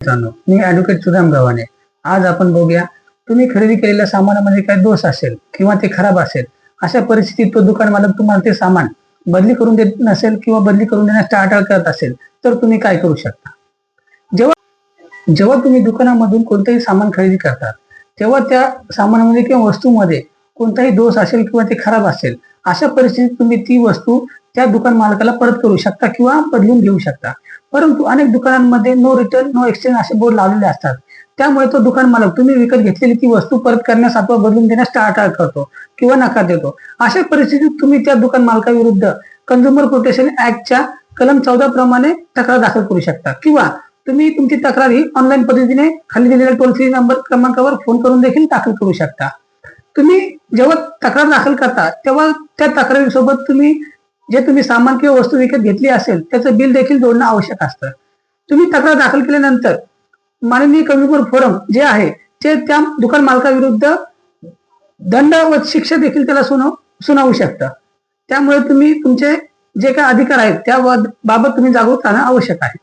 मित्रांनो, मी ॲडव्होकेट सुदाम गव्हाणे. आज आपण बघूया, तुम्ही खरेदी केलेल्या सामानामध्ये काही दोष असेल किंवा ते खराब असेल, अशा परिस्थितीत तो दुकान मालक तुम्हाला ते सामान बदली करून देत नसेल किंवा बदली करून देण्यास टाळाटाळ करत असेल, तर तुम्ही काय करू शकता? जेव्हा तुम्ही दुकानामधून कोणतेही सामान खरेदी करता, तेव्हा त्या सामानामध्ये किंवा वस्तूमध्ये कोणताही दोष असेल किंवा ते खराब असेल, अशा परिस्थितीत तुम्ही ती वस्तू त्या दुकान मालकाला परत करू शकता किंवा बदलून घेऊ शकता. परंतु अनेक दुकानांमध्ये नो रिटर्न नो एक्सचेंज असे बोर्ड लावलेले असतात. त्यामुळे तो दुकान मालक तुम्ही विकत घेतलेली ती वस्तू परत करण्यास अथवा बदलून देण्यास टाळाटाळ करतो किंवा नकार देतो. अशा परिस्थितीत तुम्ही त्या दुकान मालकाविरुद्ध कन्झ्युमर प्रोटेक्शन ऍक्टच्या कलम 14 प्रमाणे तक्रार दाखल करू शकता किंवा तुम्ही तुमची तक्रार ही ऑनलाईन पद्धतीने खाली दिलेल्या टोल फ्री नंबर क्रमांकावर फोन करून देखील दाखल करू शकता. तुम्ही जेव्हा तक्रार दाखल करता तेव्हा त्या तक्रारीसोबत तुम्ही सामान किंवा वस्तू विकत घेतली असेल त्याचं बिल देखील जोडणं आवश्यक असतं. तुम्ही तक्रार दाखल केल्यानंतर माननीय कन्झ्युमर फोरम जे आहे ते त्या दुकान मालकाविरुद्ध दंड व शिक्षा देखील त्याला सुनावू शकता. त्यामुळे तुम्ही तुमचे जे काही अधिकार आहेत त्या बाबत तुम्ही जागरूक राहणं आवश्यक आहे.